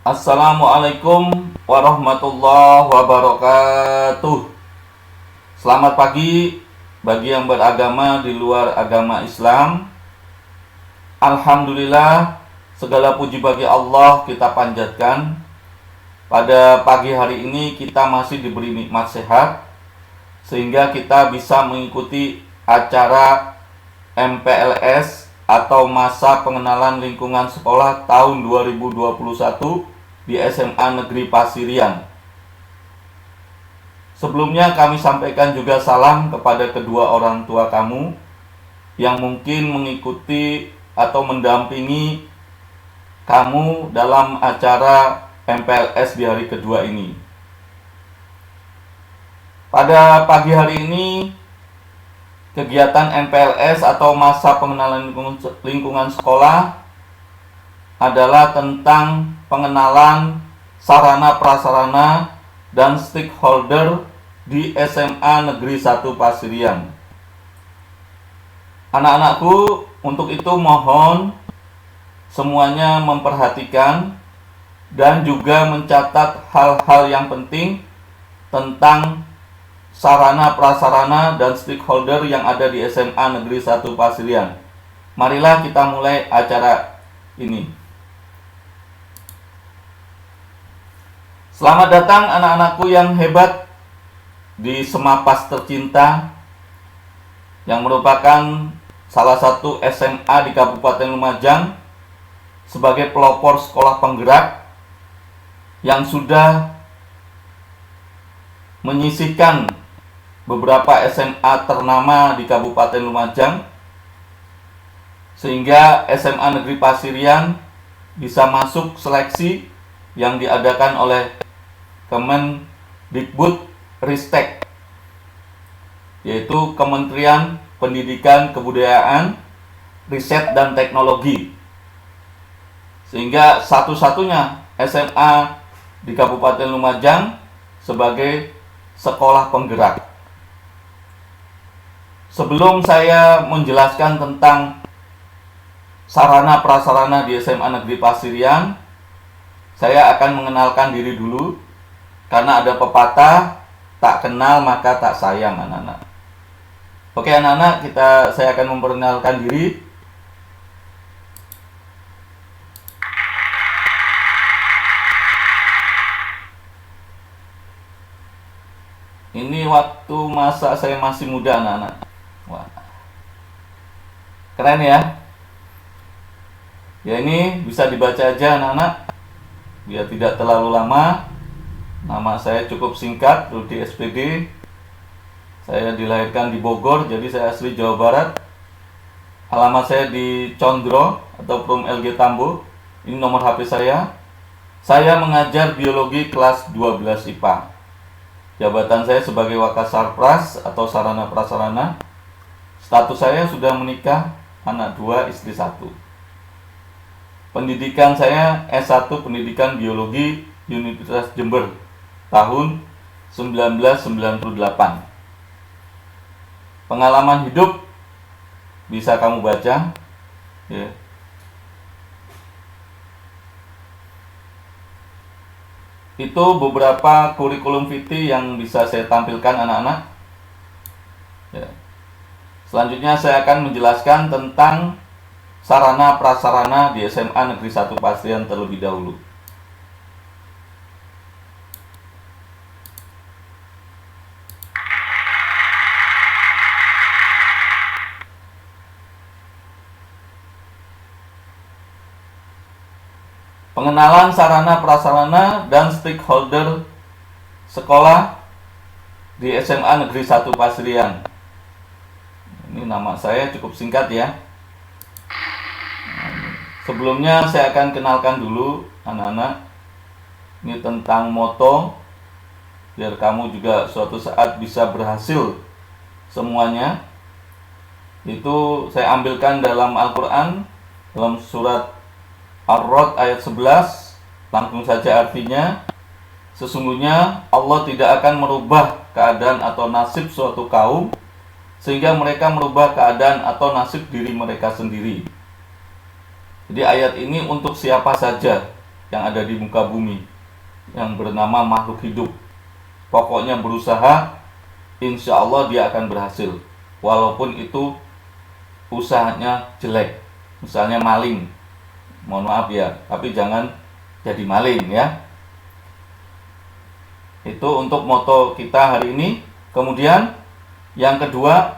Assalamualaikum warahmatullahi wabarakatuh. Selamat pagi bagi yang beragama di luar agama Islam. Alhamdulillah, segala puji bagi Allah kita panjatkan. Pada pagi hari ini kita masih diberi nikmat sehat, sehingga kita bisa mengikuti acara MPLS atau Masa Pengenalan Lingkungan Sekolah tahun 2021 di SMA Negeri Pasirian. Sebelumnya kami sampaikan juga salam kepada kedua orang tua kamu yang mungkin mengikuti atau mendampingi kamu dalam acara MPLS di hari kedua ini. Pada pagi hari ini, kegiatan MPLS atau Masa Pengenalan Lingkungan Sekolah adalah tentang pengenalan sarana prasarana dan stakeholder di SMA Negeri 1 Pasirian. Anak-anakku, untuk itu mohon semuanya memperhatikan dan juga mencatat hal-hal yang penting tentang sarana prasarana dan stakeholder yang ada di SMA Negeri 1 Pasirian. Marilah kita mulai acara ini. Selamat datang anak-anakku yang hebat di Semapas Tercinta, yang merupakan salah satu SMA di Kabupaten Lumajang sebagai pelopor sekolah penggerak yang sudah menyisihkan beberapa SMA ternama di Kabupaten Lumajang, sehingga SMA Negeri Pasirian bisa masuk seleksi yang diadakan oleh Kemendikbud Ristek, yaitu Kementerian Pendidikan, Kebudayaan, Riset dan Teknologi, sehingga satu-satunya SMA di Kabupaten Lumajang sebagai sekolah penggerak. Sebelum saya menjelaskan tentang sarana prasarana di SMA Negeri Pasirian, saya akan mengenalkan diri dulu, karena ada pepatah, tak kenal maka tak sayang, anak-anak. Oke anak-anak, saya akan memperkenalkan diri. Ini waktu masa saya masih muda, anak-anak. Wah, keren ya. Ya, ini bisa dibaca aja anak-anak, biar tidak terlalu lama. Nama saya cukup singkat, Rudi SPD. Saya dilahirkan di Bogor, jadi saya asli Jawa Barat. Alamat saya di Condro atau Prum LG Tambo. Ini nomor HP saya. Saya mengajar biologi kelas 12 IPA. Jabatan saya sebagai Wakasarpras atau sarana prasarana. Status saya sudah menikah, anak 2, istri 1. Pendidikan saya S1 Pendidikan Biologi Universitas Jember tahun 1998. Pengalaman hidup bisa kamu baca ya. Itu beberapa kurikulum vitae yang bisa saya tampilkan anak-anak ya. Selanjutnya saya akan menjelaskan tentang sarana prasarana di SMA Negeri 1 Pasirian terlebih dahulu. Pengenalan sarana prasarana dan stakeholder sekolah di SMA Negeri 1 Pasirian. Ini nama saya cukup singkat ya. Sebelumnya saya akan kenalkan dulu anak-anak. Ini tentang moto, biar kamu juga suatu saat bisa berhasil semuanya. Itu saya ambilkan dalam Al-Quran, dalam surat Ar-Rod ayat 11. Langsung saja artinya, sesungguhnya Allah tidak akan merubah keadaan atau nasib suatu kaum sehingga mereka merubah keadaan atau nasib diri mereka sendiri. Jadi ayat ini untuk siapa saja, yang ada di muka bumi yang bernama makhluk hidup. Pokoknya berusaha, insya Allah dia akan berhasil, walaupun itu usahanya jelek. Misalnya maling, mohon maaf ya, tapi jangan jadi maling ya. Itu untuk moto kita hari ini. Kemudian yang kedua,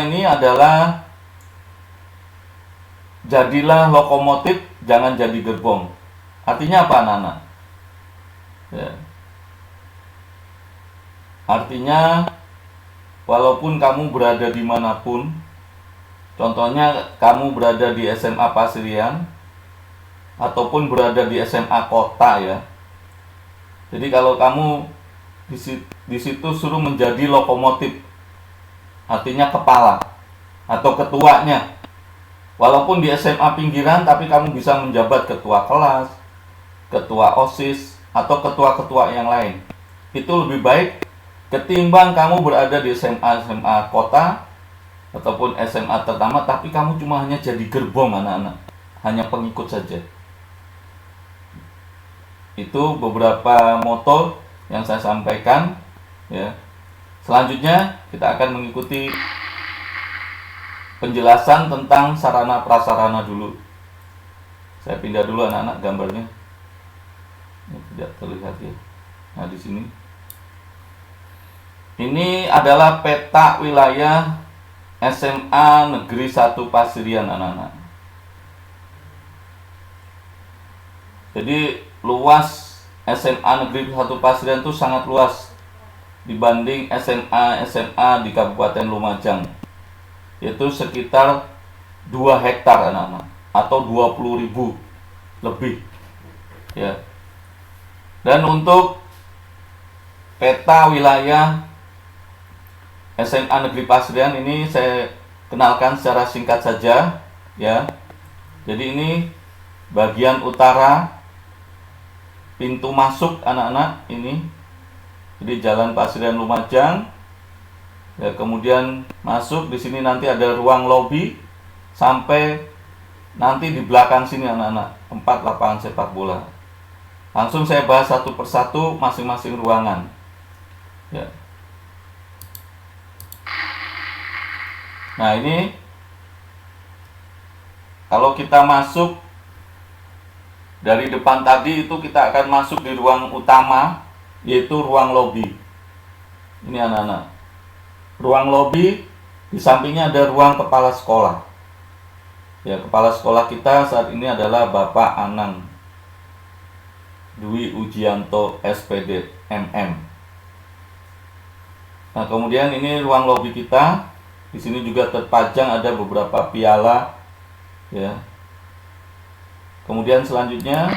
ini adalah jadilah lokomotif, jangan jadi gerbong. Artinya apa, anak-anak? Ya. Artinya walaupun kamu berada dimanapun, contohnya kamu berada di SMA Pasirian ataupun berada di SMA kota ya. Jadi kalau kamu di situ suruh menjadi lokomotif, artinya kepala atau ketuanya. Walaupun di SMA pinggiran, tapi kamu bisa menjabat ketua kelas, ketua OSIS, atau ketua-ketua yang lain. Itu lebih baik ketimbang kamu berada di SMA kota ataupun SMA ternama, tapi kamu cuma hanya jadi gerbong, anak-anak, hanya pengikut saja. Itu beberapa moto yang saya sampaikan ya. Selanjutnya kita akan mengikuti penjelasan tentang sarana prasarana dulu. Saya pindah dulu, anak-anak, gambarnya. Ini tidak terlihat ya. Nah, di sini. Ini adalah peta wilayah SMA Negeri 1 Pasirian, anak-anak. Jadi luas SMA Negeri 1 Pasirian itu sangat luas dibanding SMA di Kabupaten Lumajang, yaitu sekitar 2 hektar, anak-anak, atau 20.000 lebih ya. Dan untuk peta wilayah SMA Negeri Pasirian ini saya kenalkan secara singkat saja ya. Jadi ini bagian utara pintu masuk, anak-anak, ini. Jadi Jalan Pasirian Lumajang. Ya, kemudian masuk di sini nanti ada ruang lobi sampai nanti di belakang sini, anak-anak, tempat lapangan sepak bola. Langsung saya bahas satu persatu masing-masing ruangan. Ya. Nah, ini kalau kita masuk dari depan tadi itu kita akan masuk di ruang utama, yaitu ruang lobi. Ini, anak-anak, ruang lobi, di sampingnya ada ruang kepala sekolah. Ya, kepala sekolah kita saat ini adalah Bapak Anang Dwi Ujianto SPD MM. Nah, kemudian ini ruang lobi kita. Di sini juga terpajang ada beberapa piala ya. Kemudian selanjutnya,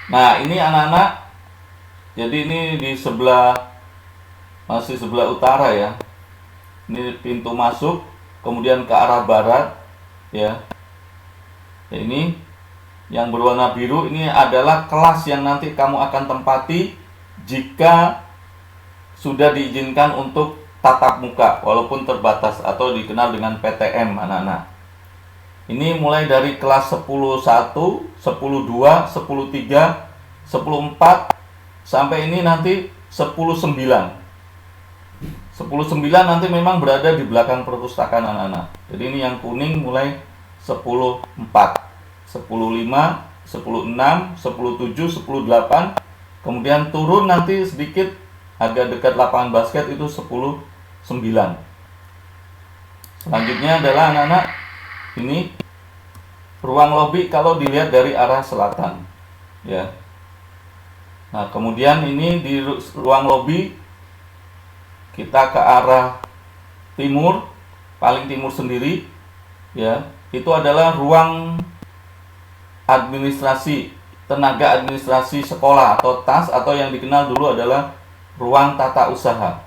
nah ini, anak-anak, jadi ini di masih sebelah utara ya. Ini pintu masuk, kemudian ke arah barat ya. Ini yang berwarna biru ini adalah kelas yang nanti kamu akan tempati jika sudah diizinkan untuk tatap muka walaupun terbatas atau dikenal dengan PTM, anak-anak. Ini mulai dari kelas 10.1, 10.2, 10.3, 10.4 sampai ini nanti 10.9. 10.9 nanti memang berada di belakang perpustakaan, anak-anak. Jadi ini yang kuning mulai 10.4, 10.5, 10.6, 10.7, 10.8. Kemudian turun nanti sedikit agak dekat lapangan basket itu 10.9. Selanjutnya adalah, anak-anak, ini ruang lobi kalau dilihat dari arah selatan ya. Nah, kemudian ini di ruang lobi kita ke arah timur, paling timur sendiri ya. Itu adalah ruang administrasi, tenaga administrasi sekolah atau TAS, atau yang dikenal dulu adalah ruang tata usaha.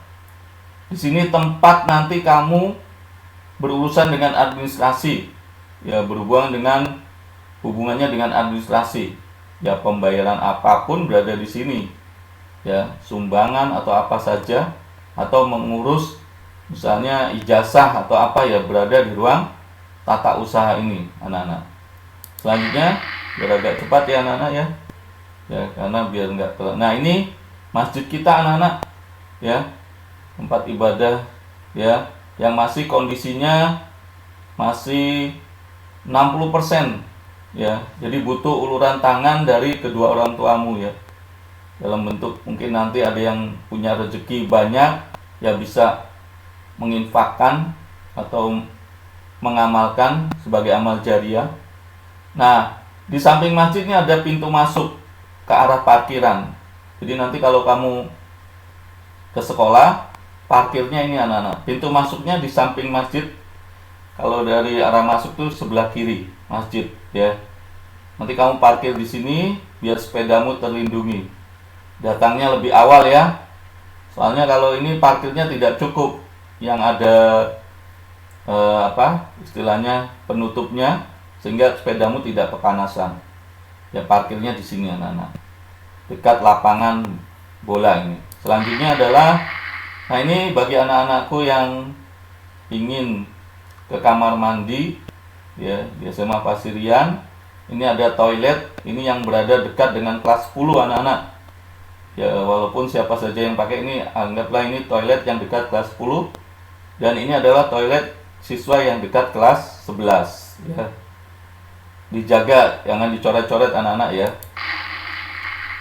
Di sini tempat nanti kamu berurusan dengan administrasi ya, hubungannya dengan administrasi ya, pembayaran apapun berada di sini ya, sumbangan atau apa saja, atau mengurus misalnya ijazah atau apa ya, berada di ruang tata usaha ini anak-anak. Selanjutnya biar agak cepat ya anak-anak ya, karena biar enggak nah ini masjid kita anak-anak ya, tempat ibadah ya, yang masih kondisinya masih 60% ya, jadi butuh uluran tangan dari kedua orang tuamu ya, dalam bentuk mungkin nanti ada yang punya rezeki banyak ya, bisa menginfakkan atau mengamalkan sebagai amal jariah. Nah, di samping masjid ini ada pintu masuk ke arah parkiran. Jadi nanti kalau kamu ke sekolah, parkirnya ini anak-anak, pintu masuknya di samping masjid. Kalau dari arah masuk tuh sebelah kiri masjid ya. Nanti kamu parkir di sini biar sepedamu terlindungi. Datangnya lebih awal ya. Soalnya kalau ini parkirnya tidak cukup, yang ada istilahnya penutupnya, sehingga sepedamu tidak kepanasan. Ya, parkirnya di sini anak-anak, dekat lapangan bola ini. Selanjutnya adalah, nah ini bagi anak-anakku yang ingin ke kamar mandi ya, di SMA Pasirian, ini ada toilet, ini yang berada dekat dengan kelas 10 anak-anak. Ya, walaupun siapa saja yang pakai ini, anggaplah ini toilet yang dekat kelas 10, dan ini adalah toilet siswa yang dekat kelas 11 ya. Dijaga, jangan dicoret-coret anak-anak ya.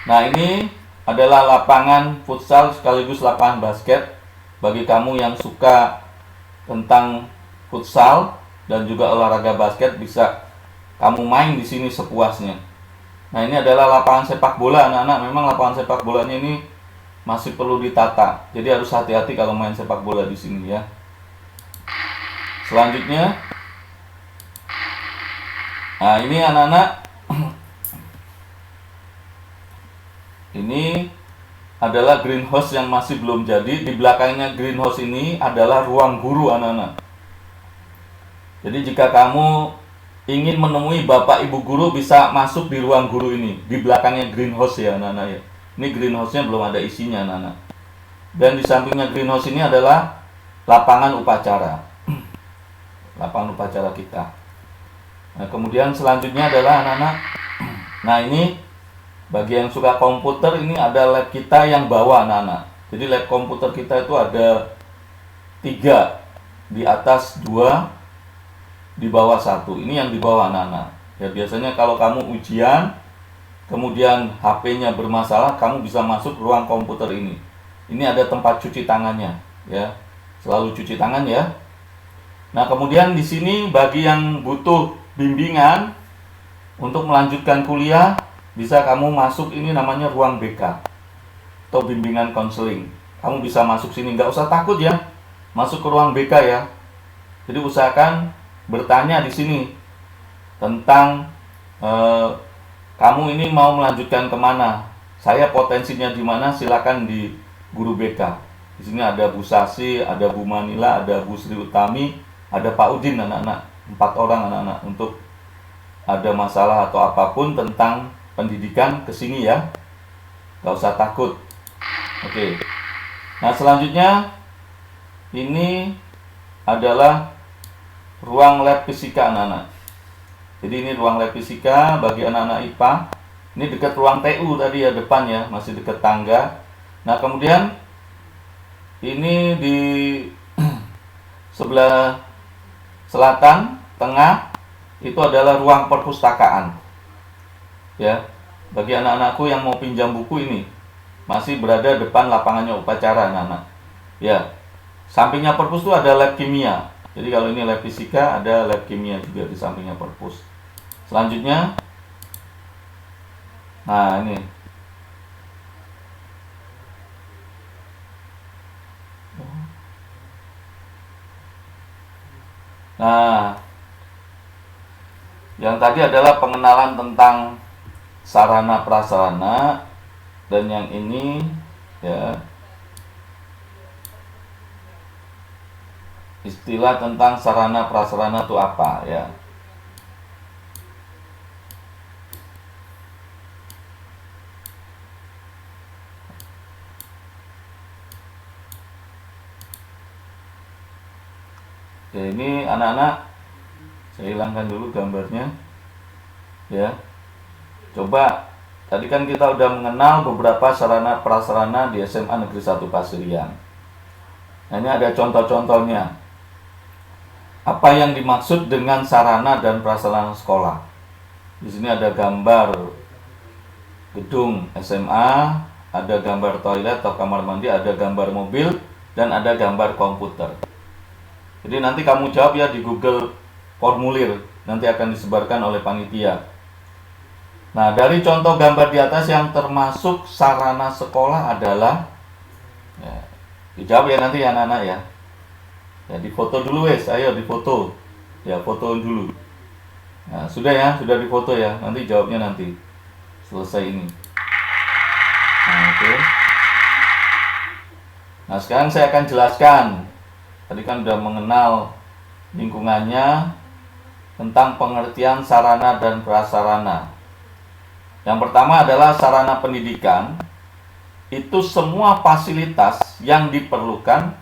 Nah, ini adalah lapangan futsal sekaligus lapangan basket. Bagi kamu yang suka tentang futsal dan juga olahraga basket, bisa kamu main di sini sepuasnya. Nah, ini adalah lapangan sepak bola anak-anak. Memang lapangan sepak bolanya ini masih perlu ditata. Jadi harus hati-hati kalau main sepak bola di sini ya. Selanjutnya, nah ini anak-anak, ini adalah greenhouse yang masih belum jadi. Di belakangnya greenhouse ini adalah ruang guru anak-anak. Jadi jika kamu ingin menemui bapak ibu guru, bisa masuk di ruang guru ini, di belakangnya greenhouse ya anak-anak ya. Ini greenhouse-nya belum ada isinya anak-anak. Dan di sampingnya greenhouse ini adalah lapangan upacara. Lapangan upacara kita. Nah, kemudian selanjutnya adalah anak-anak, nah ini bagi yang suka komputer, ini ada lab kita yang bawah anak-anak. Jadi lab komputer kita itu ada 3, di atas 2, di bawah 1. Ini yang di bawah anak-anak ya. Biasanya kalau kamu ujian kemudian HP-nya bermasalah, kamu bisa masuk ruang komputer ini. Ini ada tempat cuci tangannya ya, selalu cuci tangan ya. Nah, kemudian di sini bagi yang butuh bimbingan untuk melanjutkan kuliah, bisa kamu masuk, ini namanya ruang BK atau bimbingan konseling. Kamu bisa masuk sini, nggak usah takut ya masuk ke ruang BK ya. Jadi usahakan bertanya di sini tentang kamu ini mau melanjutkan kemana, saya potensinya di mana, silakan di guru BK. Di sini ada Bu Sasi, ada Bu Manila, ada Bu Sri Utami, ada Pak Udin anak-anak, 4 orang anak-anak. Untuk ada masalah atau apapun tentang pendidikan, kesini ya, gak usah takut. Oke. Nah, selanjutnya ini adalah ruang lab fisika anak-anak. Jadi ini ruang lab fisika bagi anak-anak IPA. Ini dekat ruang TU tadi ya, depan ya, masih dekat tangga. Nah, kemudian ini di sebelah selatan tengah itu adalah ruang perpustakaan ya. Bagi anak-anakku yang mau pinjam buku, ini masih berada depan lapangannya upacara anak-anak ya. Sampingnya perpus itu ada lab kimia. Jadi kalau ini lab fisika, ada lab kimia juga di sampingnya perpus. Selanjutnya, nah ini nah, yang tadi adalah pengenalan tentang sarana prasarana, dan yang ini ya, istilah tentang sarana prasarana itu apa ya. Ya, ini anak-anak, saya hilangkan dulu gambarnya. Ya, coba tadi kan kita udah mengenal beberapa sarana prasarana di SMA Negeri 1 Pasirian. Nah, ini ada contoh-contohnya. Apa yang dimaksud dengan sarana dan prasarana sekolah? Di sini ada gambar gedung SMA, ada gambar toilet atau kamar mandi, ada gambar mobil, dan ada gambar komputer. Jadi nanti kamu jawab ya di Google formulir, nanti akan disebarkan oleh panitia. Nah, dari contoh gambar di atas yang termasuk sarana sekolah adalah, ya, dijawab ya nanti ya anak-anak ya. Ya, difoto dulu wes, ayo difoto. Ya, foto dulu. Nah, sudah ya, sudah difoto ya. Nanti jawabnya nanti selesai ini. Nah, oke. Nah, sekarang saya akan jelaskan. Tadi kan sudah mengenal lingkungannya, tentang pengertian sarana dan prasarana. Yang pertama adalah sarana pendidikan. Itu semua fasilitas yang diperlukan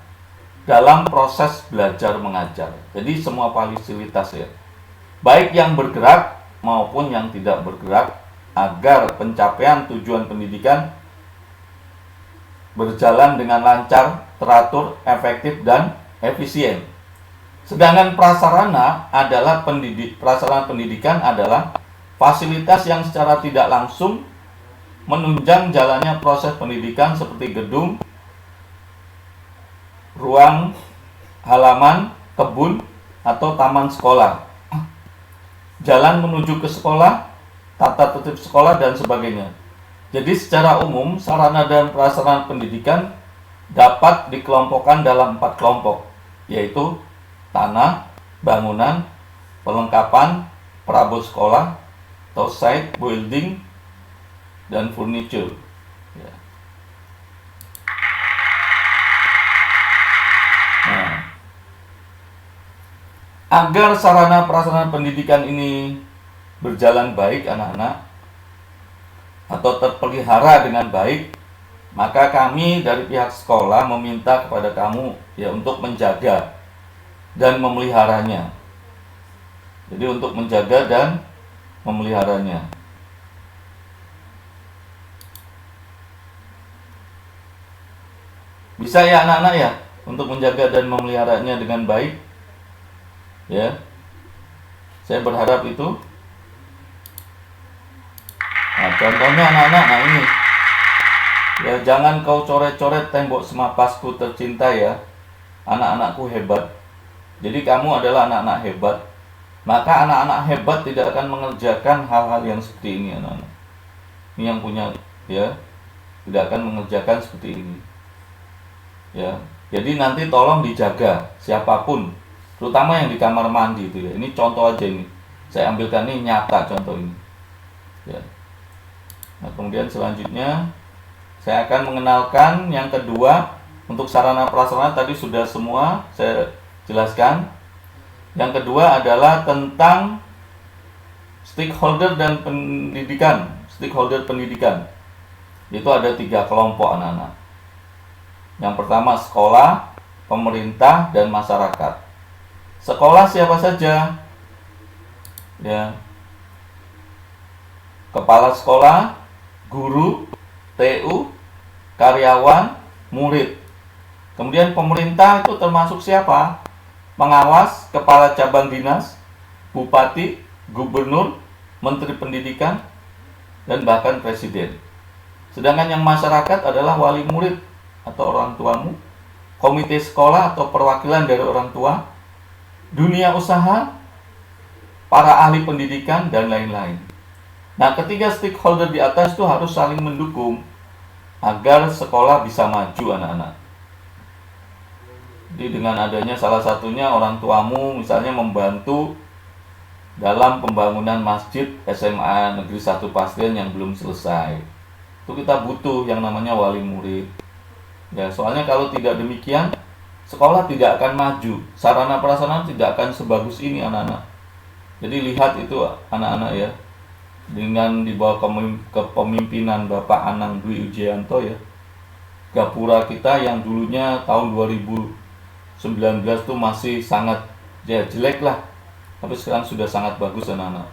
dalam proses belajar mengajar. Jadi semua fasilitas ya, baik yang bergerak maupun yang tidak bergerak, agar pencapaian tujuan pendidikan berjalan dengan lancar, teratur, efektif, dan efisien. Sedangkan prasarana adalah prasarana pendidikan adalah fasilitas yang secara tidak langsung menunjang jalannya proses pendidikan seperti gedung, ruang, halaman, kebun, atau taman sekolah, jalan menuju ke sekolah, tata tertib sekolah, dan sebagainya. Jadi secara umum sarana dan prasarana pendidikan dapat dikelompokkan dalam 4 kelompok, yaitu tanah, bangunan, perlengkapan, perabot sekolah atau site, building, dan furniture. Ya. Nah, agar sarana prasarana pendidikan ini berjalan baik anak-anak, atau terpelihara dengan baik, maka kami dari pihak sekolah meminta kepada kamu ya untuk menjaga dan memeliharanya. Jadi untuk menjaga dan memeliharanya. Bisa ya anak-anak ya untuk menjaga dan memeliharanya dengan baik. Ya. Saya berharap itu. Nah, contohnya anak-anak, nah ini. Ya, jangan kau coret-coret tembok semapasku tercinta ya. Anak-anakku hebat. Jadi kamu adalah anak-anak hebat. Maka anak-anak hebat tidak akan mengerjakan hal-hal yang seperti ini anak-anak. Ini yang punya ya, tidak akan mengerjakan seperti ini. Ya. Jadi nanti tolong dijaga siapapun, terutama yang di kamar mandi itu ya. Ini contoh aja ini. Saya ambilkan ini nyata contoh ini. Ya. Nah, kemudian selanjutnya saya akan mengenalkan yang kedua. Untuk sarana prasarana tadi sudah semua saya jelaskan. Yang kedua adalah tentang stakeholder dan pendidikan. Stakeholder pendidikan. Itu ada 3 kelompok anak-anak. Yang pertama sekolah, pemerintah, dan masyarakat. Sekolah siapa saja? Ya. Kepala sekolah, guru, TU, karyawan, murid. Kemudian pemerintah itu termasuk siapa? Pengawas, kepala cabang dinas, bupati, gubernur, menteri pendidikan, dan bahkan presiden. Sedangkan yang masyarakat adalah wali murid atau orang tuamu, komite sekolah atau perwakilan dari orang tua, dunia usaha, para ahli pendidikan, dan lain-lain. Nah, ketiga stakeholder di atas itu harus saling mendukung agar sekolah bisa maju anak-anak. Jadi dengan adanya salah satunya orang tuamu misalnya membantu dalam pembangunan masjid SMA Negeri 1 Pasirian yang belum selesai, itu kita butuh yang namanya wali murid. Ya, soalnya kalau tidak demikian sekolah tidak akan maju, sarana prasarana tidak akan sebagus ini anak-anak. Jadi lihat itu anak-anak ya, dengan di bawah kepemimpinan Bapak Anang Dwi Ujianto ya, Gapura kita yang dulunya tahun 2019 itu masih sangat ya jelek lah, tapi sekarang sudah sangat bagus anak-anak.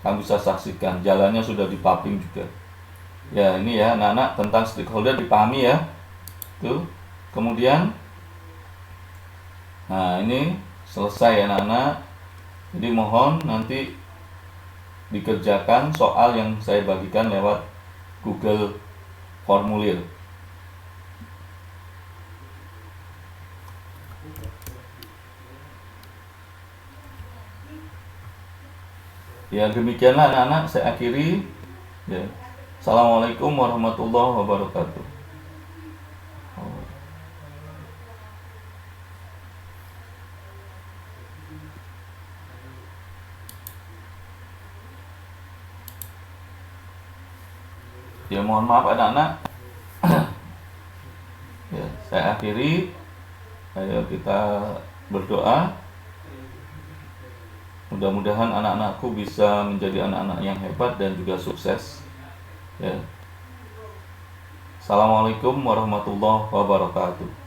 Kamu bisa saksikan jalannya sudah dipaving juga. Ya ini ya anak-anak, tentang stakeholder dipahami ya. Tuh. Kemudian nah ini selesai anak-anak. Jadi mohon nanti dikerjakan soal yang saya bagikan lewat Google Formulir. Ya demikianlah anak-anak, saya akhiri. Ya. Assalamualaikum warahmatullahi wabarakatuh. Ya mohon maaf anak-anak. Ya, saya akhiri. Ayo kita berdoa. Mudah-mudahan anak-anakku bisa menjadi anak-anak yang hebat dan juga sukses. Ya. Assalamualaikum warahmatullahi wabarakatuh.